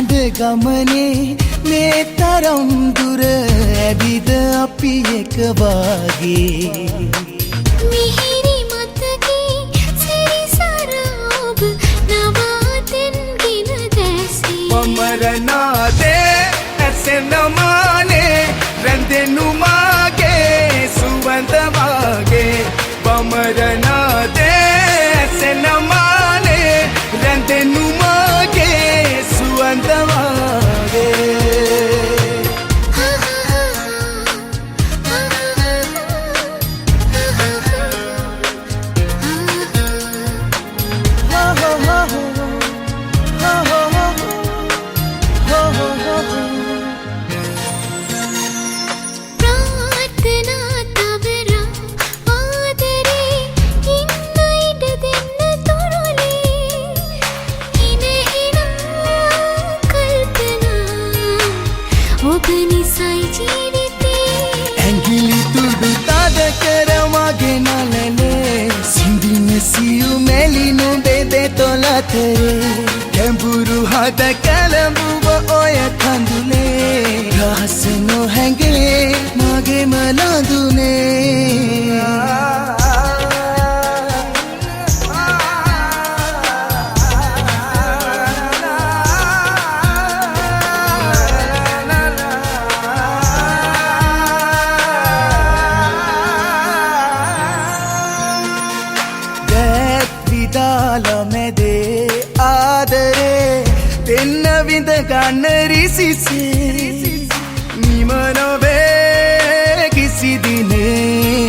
හඳ ගමනේ මේ තරම් දුර ඇවිද අපි එක වාගේ මිහිරි මතකේ සිරිසර ඔබ නවාතෙන්ගෙන දැසී පමරනාදේ ඇසෙනමානේ රැඳෙනු මාගේ සුවඳ වාගේ පමරනාදේ ඇසෙනමානේ රැඳෙනු මාගේ සුවඳ වාගේ ඇඟිලි තුඩු තද කරමගෙන නලනේ සිඳින සියු මෙලිනු බෙදෙ තොලතරේ ගැඹුරු හද කැළඹුව ඔය කඳුලේ රහස නොහැඟේ මගේම ලඳුනේ මැදේ ආදරේ දෙන්න විඳ ගන්න රිසිසේ නිම නොවේ කිසි දිනේ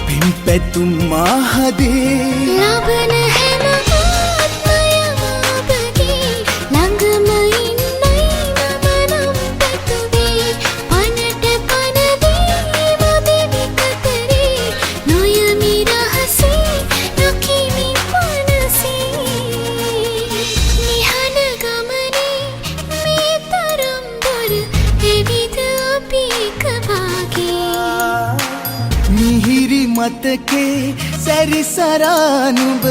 පින් පැතුම් මාහදේ ලබන හැම ආත්මයම ඔබගේ ළඟම ඉන්නයි නමනම් පැතුවේ පනට පනවීම බෙවි කතරේ නොයමි රහසේ නොකිමි මිහිරි මතකේ සැරිසරානුඹ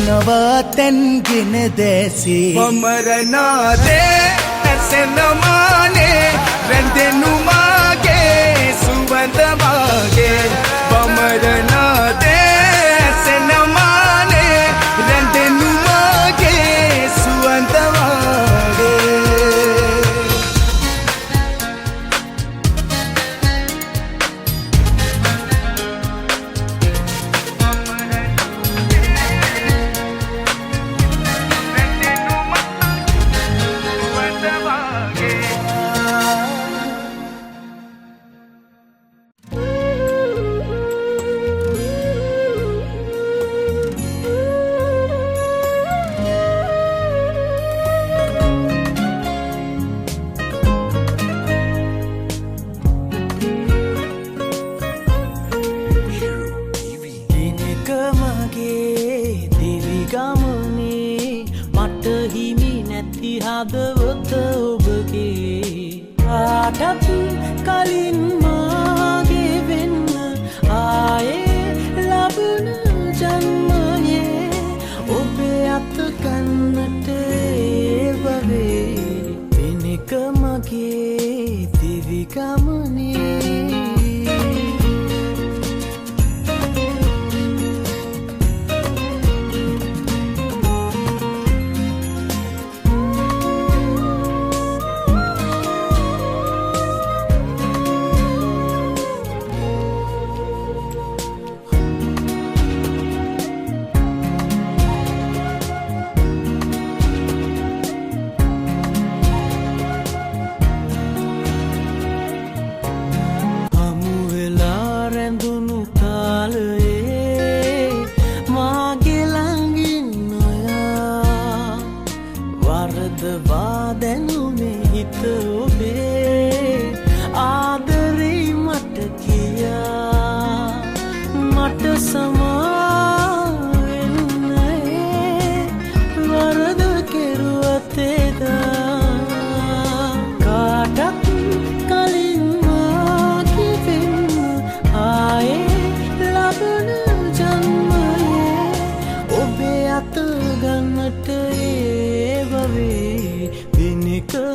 නවාතැන්ගෙන දැසේ පමරනාදේ ඇසෙනමානේ රැඳෙනු මාගේ සුවඳ වාගේ පමරනාදේ ඇසෙනමානේ රැඳෙනු මාගේ සුවඳ වාගේ හදවත ඔබගේ ආටත් කලින් මාගේ වෙන්න ආයේ ලබන ජන්මයේ ඔබේ අත ගන්නට ඒවවේ වෙනක මගේ දිවි ගමනේ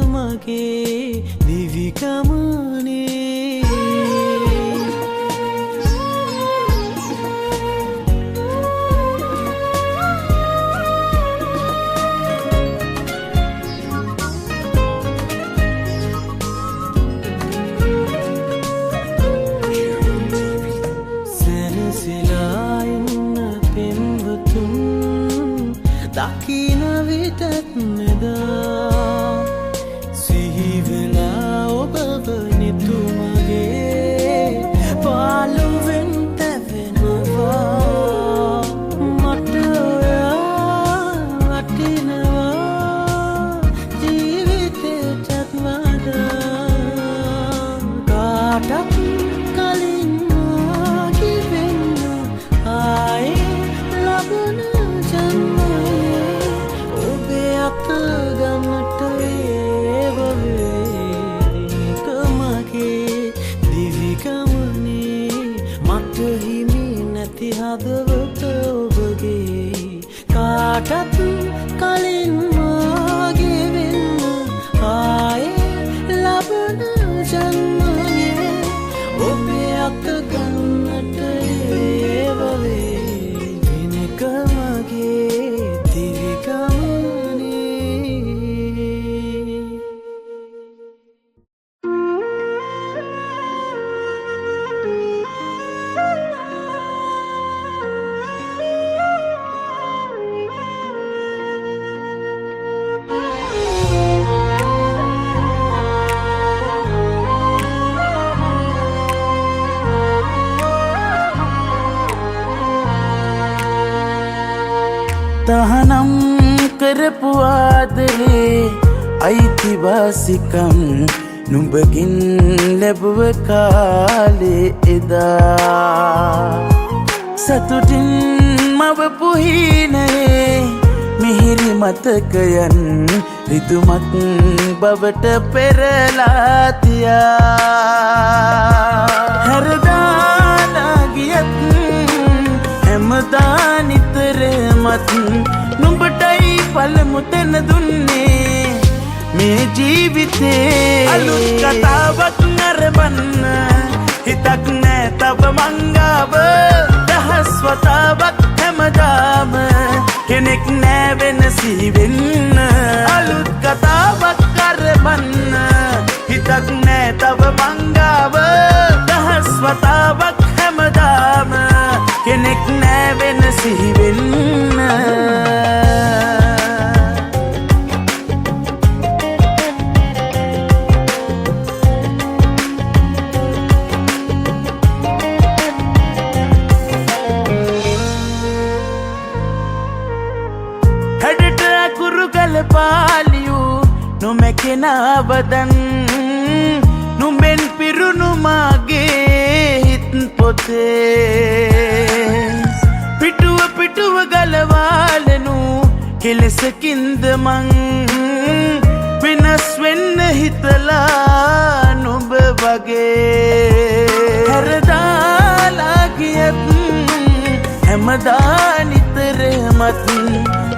මගේ දිවිගමනේ දකින විටත් මෙදා සිහිවෙලා ඔබව නිතුමගේ පාළුවෙන් තැවෙනවා මට ඔයා වටිනවා ජීවිතයටත් වඩා කාටත් කලින් මාගේ වෙන්න ආයේ ලබන ගමට ඒවවේකමගේ දිවිගමනේ මට හිමි නැති හදවත ඔබගේ කාටත් කලින් මාගේ වෙන්න ආයේ ලබන ජන්මයේ ඔබේ අත ගන්නට ඒවවේ දිනකමගේ තහනම් කරපු ආදරේ අයිතිවාසිකම් නුඹකින් ලැබුව කාලේ එදා සතුටින් මවපු හීනයේ මිහිරි මතකයන් රිදුමක් බවට පෙරලා තියා හැරදාලා ගියත් හැමදා නිතරමත් නුඹටයි පළමු තැන දුන්නේ මේ ජීවිතේ අලුත් කතාවක් නරඹන්න හිතක් නෑ තව මංගාව දහස් වතාවක් හැමදාම කෙනෙක් නෑ වෙනසි වෙන්න අලුත් කතාවක් නරඹන්න හිතක් නෑ තව මංගාව දහස් වතාවක් හැමදාම කෙනෙක් නෑ වෙනසි වෙන්න හැඩට අකුරු ගලපාලියූ නොමැකෙනවදන් නුඹෙන් පිරුණු මාගේ හිත් පොතේ පිටුව ගලවාලනු කෙලෙසකින්ද මං වෙනස් වෙන්න හිතලා නුඹ වගේ හැරදාලා ගියත් හැමදා නිතරමත්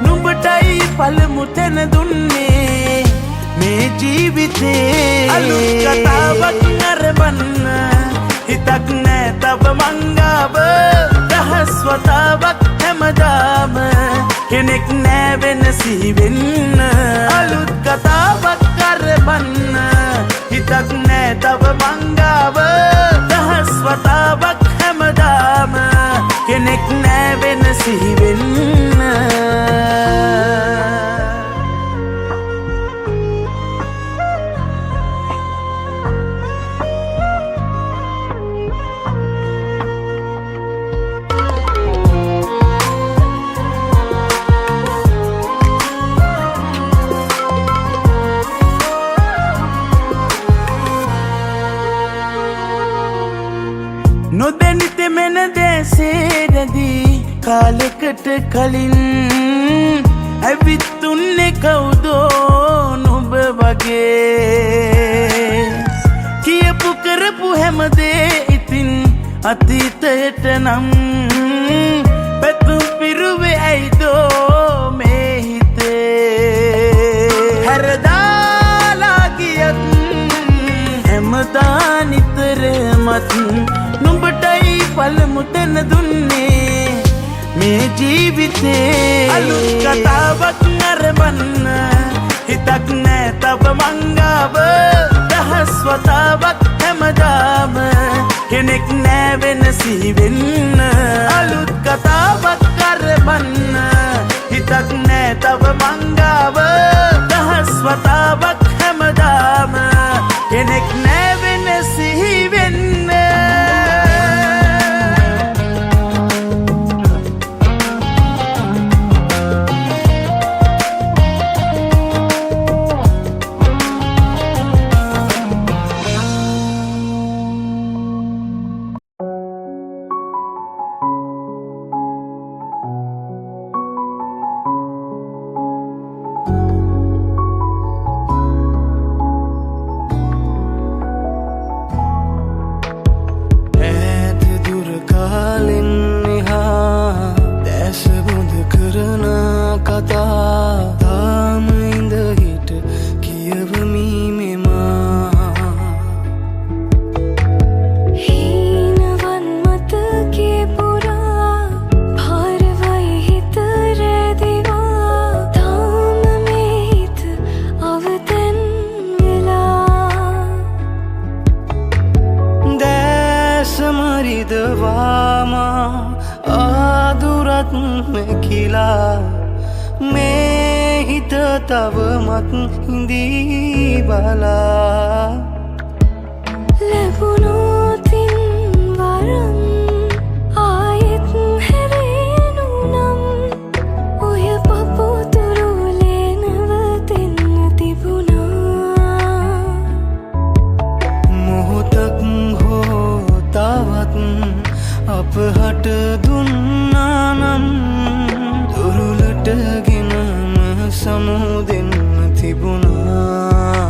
නුඹටයි පළමු තැන දුන්නේ මේ ජීවිතේ අලුත් කතාවක් නරඹන්න හිතක් නෑ තව මංගාව දහස් වතාවක් හැමදාම කෙනෙක් නෑ වෙනසි වෙන්න අලුත් කතාවක් නරඹන්න හිතක් නෑ තව මංගාව දහස් වතාවක් හැමදාම කෙනෙක් නෑ වෙනසි වෙන්න නොදැනිත මෙන දැසේරදී කාලෙකට කලින් ඇවිත්තුන්නේ කවුදෝ නුඹ වගේ කියපු කරපු හැමදේ ඉතින් අතීතයට නම් පැතුම් පිරුවේ ඇයිදෝ මේ හිතේ හැරදාල ජීවිතේ අලුත් කතාවක් නරඹන්න හිතක් නෑ තව මංගාව දහස් වතාවක් හැමදාම කෙනෙක් නෑ වෙනසි වෙන්න අලුත් කතාවක් නරඹන්න හිතක් නෑ තව මංගාව දහස් වතාවක් හැමදාම කෙනෙක් නෑ වෙනසි වෙන්න තවමත් හිඳී බලා ලැබුණොතින් වරම් ආයෙත් හැරෙනු නම් ඔය පපුතුරුලේ නවතින්න තිබුණා මොහොතක් හෝ තවත් අපහට දුන්නා නම් දුරුලටගෙන සමුදෙන්න තිබුණා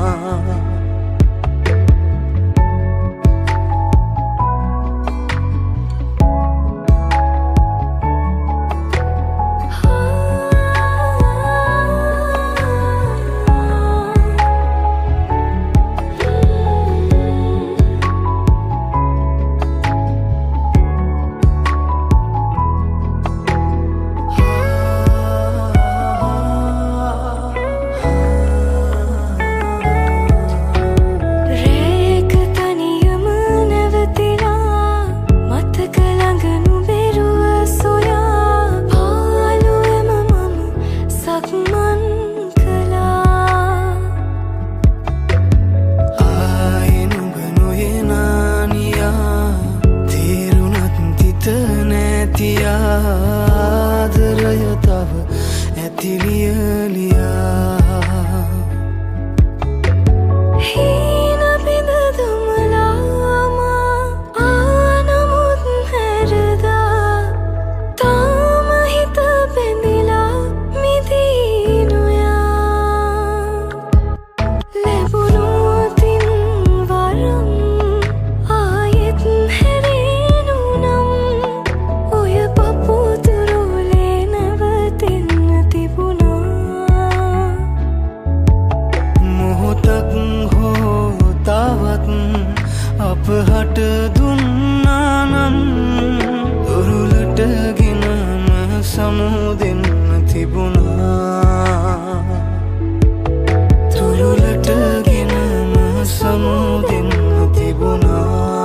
අපහට දුන්නා නම් දුරුලටගෙනම සමුදෙන්න තිබුණා දුරුලටගෙනම සමුදෙන්න තිබුණා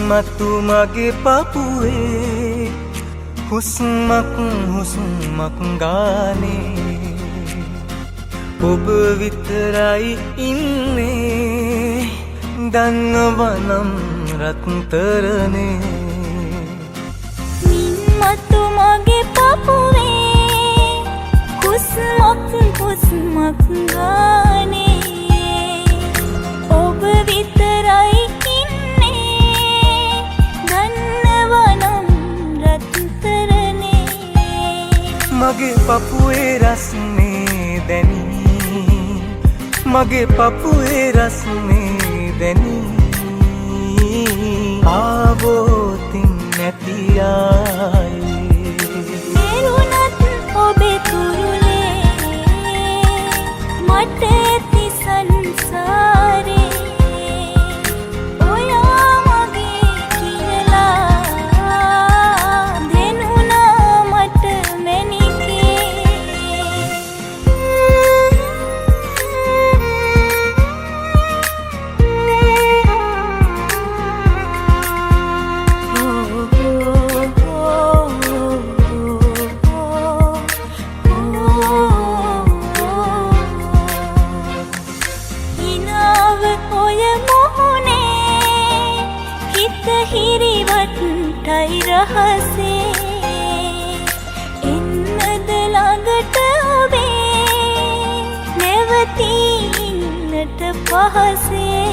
මතු මගේ පපුවේ හුස්මක් හුස්මක් ගානේ ඔබ විතරයි ඉන්නේ දන්නවනම් රත්තරනේ මතු මගේ පපුවේ හුස්මක් හුස්මක් ගානේ ඔබ විතරයි ඉන්නේ මගේ පපුවේ රස්නේ දැනී මගේ පපුවේ රස්නේ දැනී ආවෝතින් නැති ආයේ මෙරුණත් ඔබේ කුරුලේ මට ඇති සංසාරේ ඔයා මගේ කියලා දෙනුණා මට හිරිවට්ටයි රහසේ එන්නද ළඟට ඔබේ නැවතින්නට පහසේ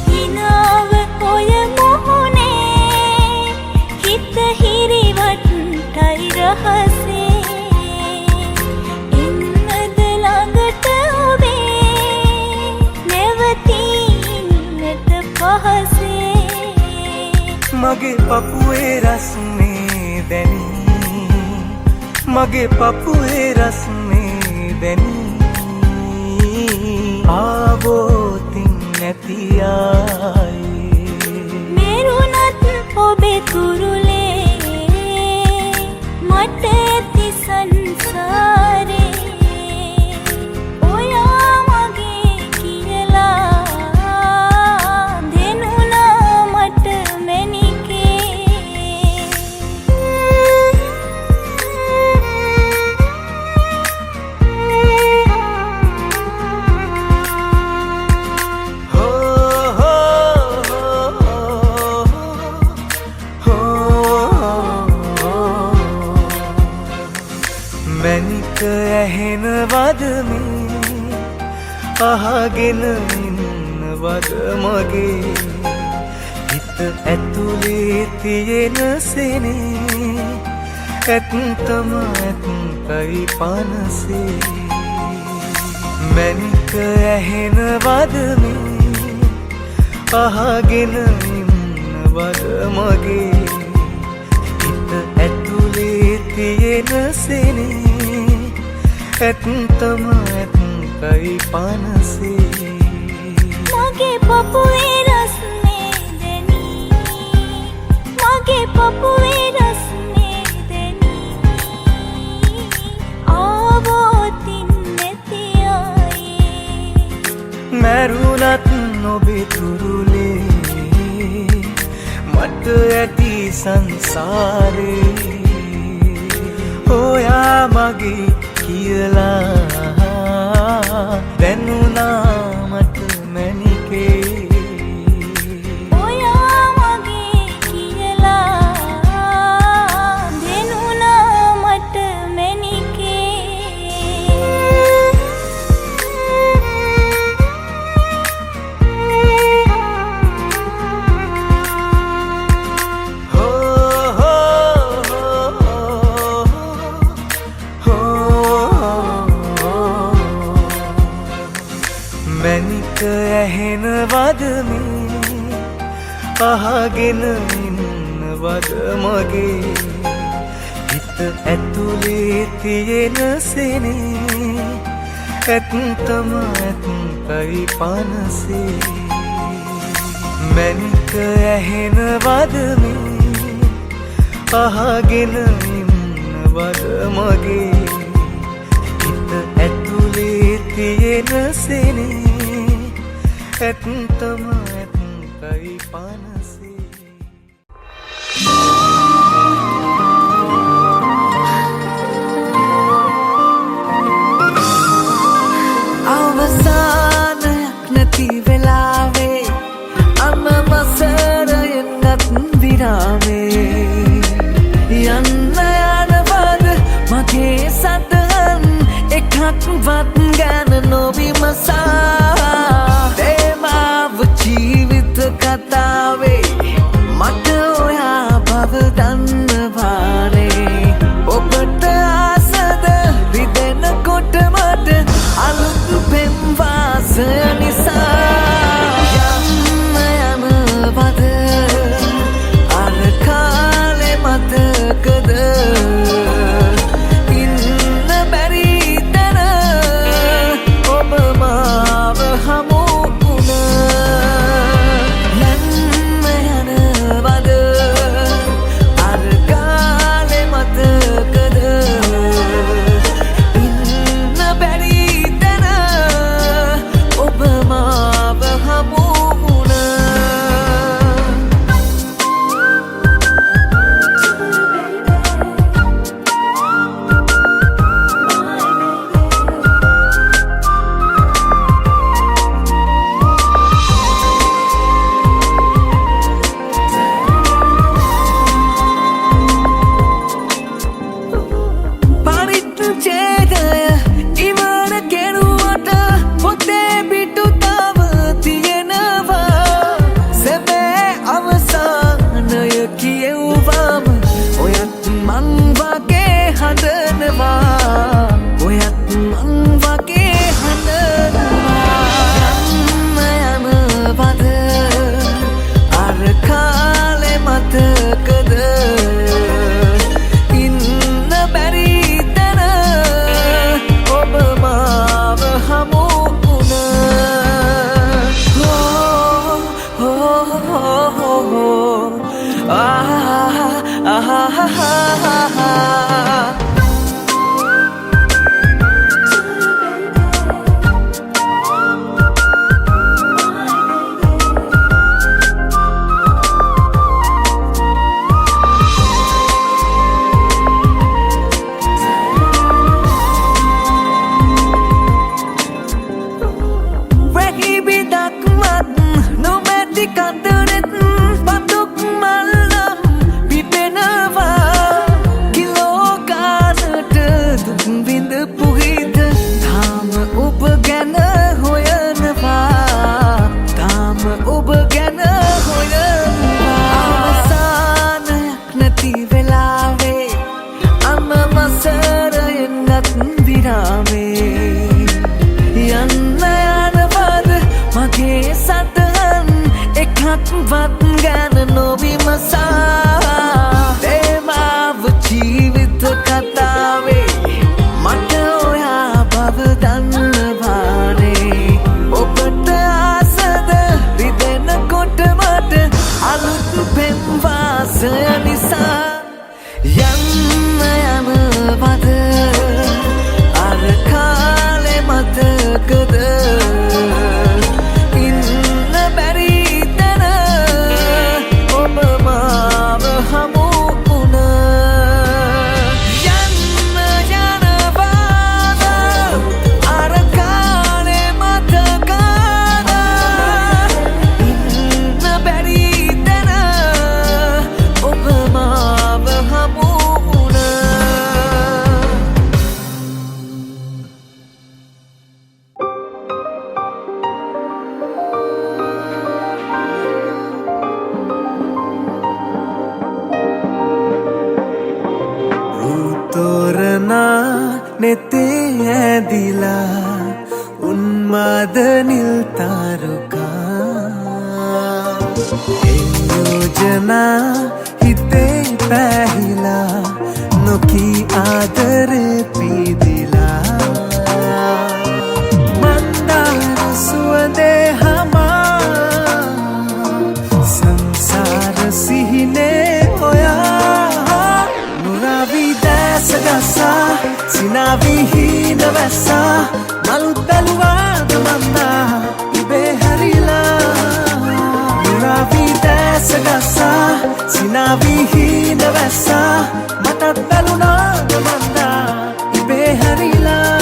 හිනාව ඔය මොහොනේ හිත හිරිවට්ටයි රහසේ එන්නද ළඟට ඔබේ නැවතින්නට පහසේ මගේ පපුවේ රස්නේ දැනී මගේ පපුවේ රස්නේ දැනී ආවෝතින් නැති ආයේ මෙරුණත් ඔබේ කුරුලේ මට ඇති සංසාරේ ඔයා මගේ කියලා දෙනුණා මට මැනික ඇහෙනවද මේ අහගෙන ඉන්නවද මගේ හිත ඇතුලේ තියෙන සෙනේ ඇත්තම ඇත්තයි පනසේ මැනික ඇහෙනවද මේ අහගෙන ඉන්නවද මගේ හිත ඇතුලේ තියෙන සෙනේ ඇත්තම ඇත්තයි පනසේ මගේ පපුවේ රස්නේ දැනී මගේ පපුවේ රස්නේ දැනී ආවෝතින් නැති ආයේ මැරුණත් නොබේ තුරුලේ මට ඇති සංසාරේ ඔයා මගේ කියලා දැනුණා මට මැනිකේ ඔයා මගේ කියලා දෙනුණා මට මැනික ඇහෙනවද මේ අහගෙන ඉන්නවද මගේ හිත ඇතුලේ තියෙන සෙනේ ඇත්තම ඇත්තයි පනසේ මැනික ඇහෙනවද මේ අහගෙන ඉන්නවද මගේ හිත ඇතුලේ තියෙන සෙනේ ඇත්තම ඇත්තයි පනසේ අවසානයක් නැති වෙලාවේ අනවසරයෙන්වත් විරාමේ යන්න යනවද මගේ සතන් එකක්වත් ගැන නොවිමසා තේමාව ජීවිත කතාවේ මට ඔයා බව දන්නවානේ ඔබට ගෙව්වම ඔයත් මං වගේ හදනවා ඔයත් මං වගේ හදනවා යන්න යනවද අර කාලේ මතකද ඉන්න බැරි තැන ඔබ මාව හමු වත් ගැන නොවිමසා තේමාව ජීවිත කතාවේ මට ඔයා බව දන්නවානේ ඔබට ආසද රිදෙනකොට මට අලුත් පෙම්වාසය නිසා යන්න යනවද අර කාලේ මතකද නෙතේ ඇදිලා උන්මාද නිල් තාරුකා යෝජනා හිතේ පැහිලා නොකී ආදරේ පීදිලා මන්දාර සුවඳේ හමා සංසාර සිහිනේ ඔයා නුරාවි දැස ගසා සිනාවි හීන වැස්සා මලුත් බැලුවාද මන්දා ඉබේ හැරිලා නුරාවි දැස ගසා සිනාවි හීන වැස්සා මටත් බැලුනාද මන්දා ඉබේ හැරිලා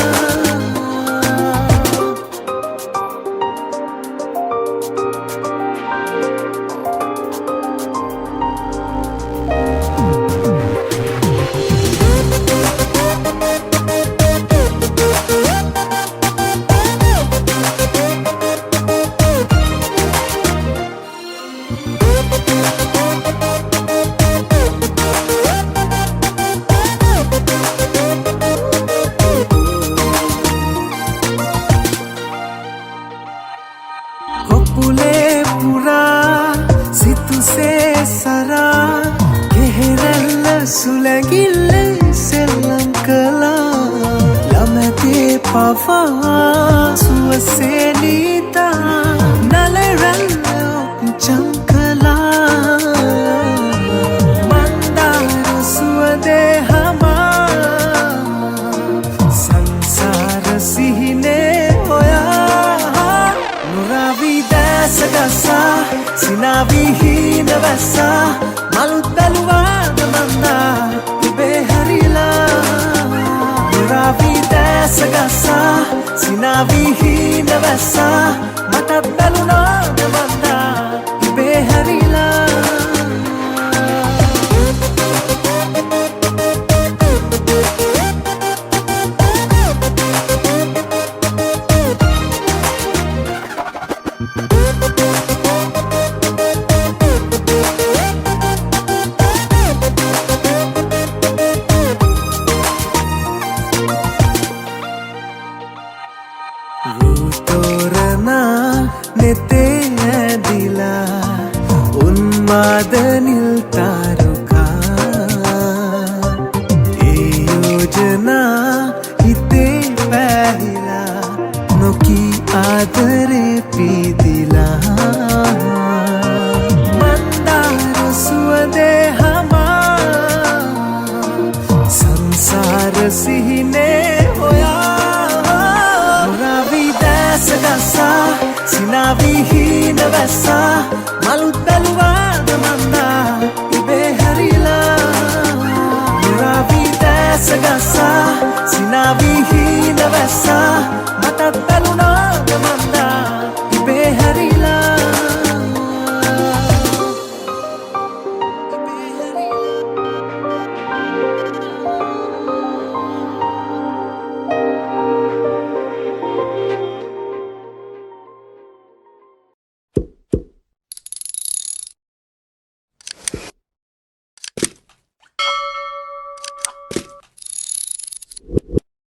සුලැගිල්ලේ සෙල්ලම් කළා ළමැතේ පවා සුවසේ නීතා නලරැල්ල ඔච්චම් කළා මන්දාර සුවදේ හමා සංසාර සිහිනේ ඔයා නුරාවි දැස ගසා සිනාවි හීන වැස්සා මලුත් බැලුවාද මන්දා ඉබේ හැරිලා නුරාවි දැස ගසා සිනාවි හීන වැස්සා මටත් බැලුනාද මන්දා ඉබේ හැරිලා तारुका ඒ යෝජනා හිතේ පැහිලා නොකී ආදරේ පීදිලා මන්දාර සුවඳේ හමා සංසාර සිහිනේ හොයා නොරවි දැස ගසා සිනාවි හීන වැස්සා